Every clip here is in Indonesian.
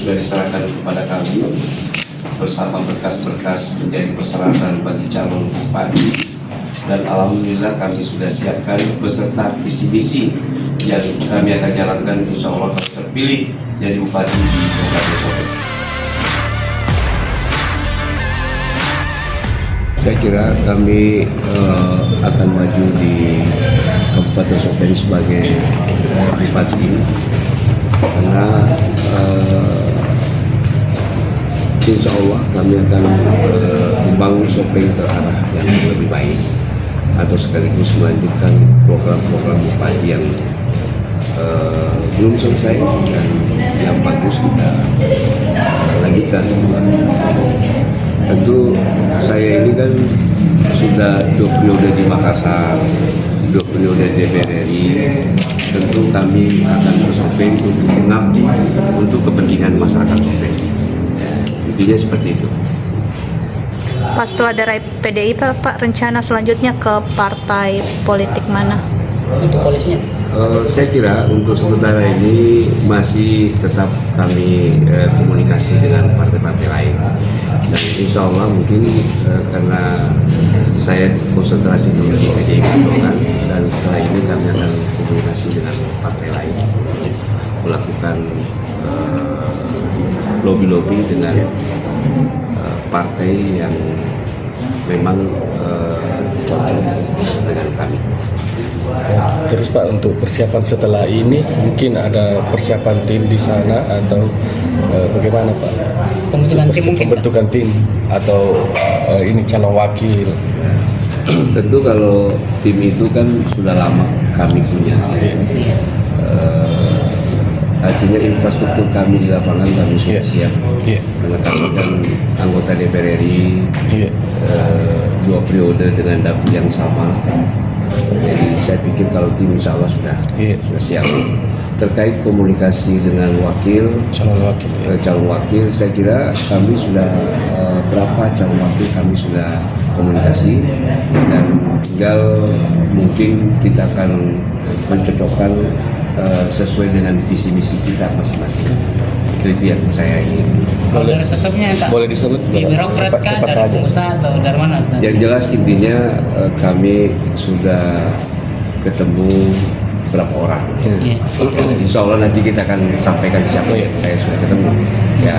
sudah diserahkan kepada kami bersama berkas-berkas menjadi persyaratan bagi calon bupati, dan alhamdulillah kami sudah siapkan beserta visi-misi yang kami akan jalankan insya Allah kalau terpilih jadi bupati di Kabupaten Sopeng. Saya kira kami akan maju di Kabupaten Sopeng sebagai bupati karena insya Allah kami akan membangun Sopeng ke arah yang lebih baik atau sekaligus melanjutkan program-program bupati yang belum selesai dan yang bagus kita lanjutkan. Tentu saya ini kan sudah 2 periode di Makassar, 2 periode di DPR RI. Tentu kami akan bersopeng untuk mengabdi untuk kepentingan masyarakat Sopeng. Intinya seperti itu. Pas setelah dari PDIP, Pak, rencana selanjutnya ke partai politik mana? Untuk koalisinya? Saya kira untuk sementara ini masih tetap kami komunikasi dengan partai-partai lain, dan insya Allah mungkin karena saya konsentrasi dulu di PDIP Perjuangan, dan setelah ini kami akan komunikasi dengan partai lain melakukan lobby-lobby dengan partai yang memang cocok dengan kami. Terus Pak, untuk persiapan setelah ini mungkin ada persiapan tim di sana atau bagaimana Pak? Pembentukan tim mungkin? Pembentukan tim atau ini calon wakil. Tentu kalau tim itu kan sudah lama kami punya. Artinya infrastruktur kami di lapangan kami sudah siap. Karena kami kan anggota DPR RI 2 periode dengan dapil yang sama. Jadi saya pikir kalau tim insya Allah sudah siap. Terkait komunikasi dengan calon wakil, saya kira kami sudah berapa calon wakil kami sudah komunikasi, dan tinggal mungkin kita akan mencocokkan sesuai dengan visi misi kita masing-masing. Itu yang saya ingin. Kalau dari sosoknya Kak, boleh disebut di birokrat kah, dari pengusaha atau dari mana? Yang jelas intinya kami sudah ketemu berapa orang. Insya Allah nanti kita akan sampaikan siapa yang saya sudah ketemu. Ya,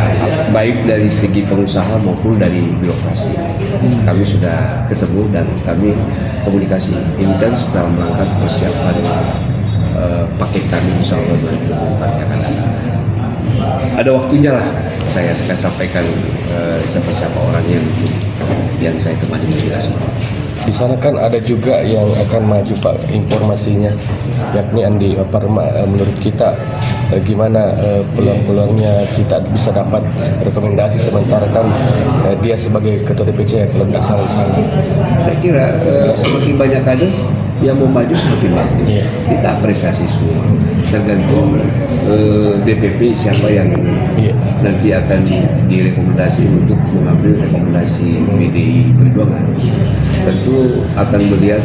baik dari segi pengusaha maupun dari birokrasi. Kami sudah ketemu dan kami komunikasi intens dalam rangka persiapan paket kami insya Allah 2024 yang akan datang. Ada waktunya lah saya akan sampaikan siapa-siapa orangnya yang saya temani menjelaskan. Di sana kan ada juga yang akan maju Pak, informasinya yakni Andi Parma. Menurut kita gimana peluang-peluangnya kita bisa dapat rekomendasi, sementara kan dia sebagai ketua DPC kalau tidak salah. Saya kira semakin banyak kader yang mau maju semakin bagus. Kita apresiasi semua, tergantung DPP siapa yang nanti akan direkomendasi untuk mengambil rekomendasi PDI Perjuangan. Tentu akan melihat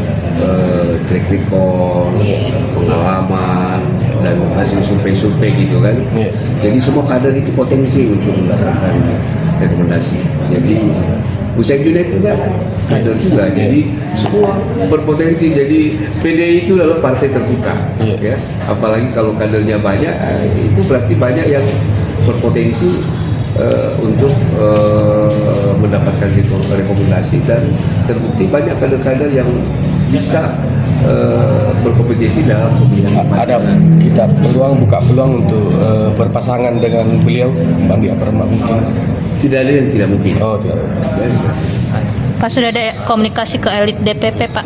track record, pengalaman, dan hasil survei-survei gitu kan. Jadi semua kader itu potensi untuk mendapatkan rekomendasi. Jadi Hussein Junaid juga kader juga. Jadi semua berpotensi. Jadi PDI itu adalah partai terbuka. Ya. Apalagi kalau kadernya banyak, itu berarti banyak yang berpotensi untuk mendapatkan rekomendasi, dan terbukti banyak kader-kader yang bisa berkompetisi dalam pemilihan. Ada kita buka peluang untuk berpasangan dengan beliau, Andi Parma mungkin? Tidak ada yang tidak mungkin. Oh, tidak. Pak, sudah ada komunikasi ke elit DPP, Pak?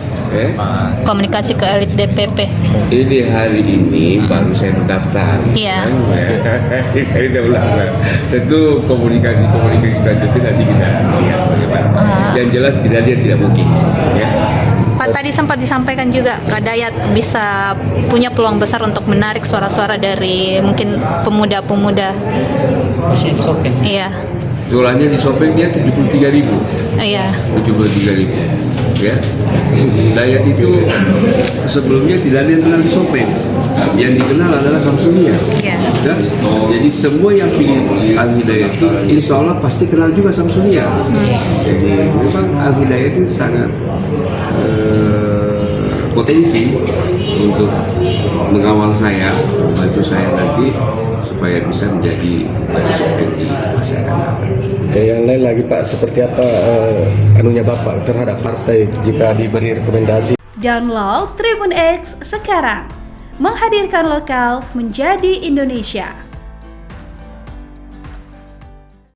Komunikasi ke elit DPP. Ini hari ini baru saya mendaftar. Iya. Kita ulang. Tentu komunikasi selanjutnya nanti kita lihat bagaimana. Yang jelas tidak ada yang tidak mungkin. Ya. Pak, tadi sempat disampaikan juga Kak Dayat bisa punya peluang besar untuk menarik suara-suara dari mungkin pemuda-pemuda. Masih di Sopeng. Iya. Suaranya di Sopeng dia 73.000. Iya. 73.000. Ya, Hidayat itu sebelumnya tidak ada yang kenal di Sopeng. Yang dikenal adalah Samsunia. Ya. Dan jadi semua yang pilih Al Hidayat itu insya Allah pasti kenal juga Samsunia. Jadi memang Al Hidayat itu sangat potensi untuk mengawal saya, membantu saya nanti supaya bisa menjadi batu sopeng di masa akan datang. Yang lain lagi Pak, seperti apa anunya Bapak terhadap partai jika diberi rekomendasi? Download Tribun X sekarang, menghadirkan lokal menjadi Indonesia.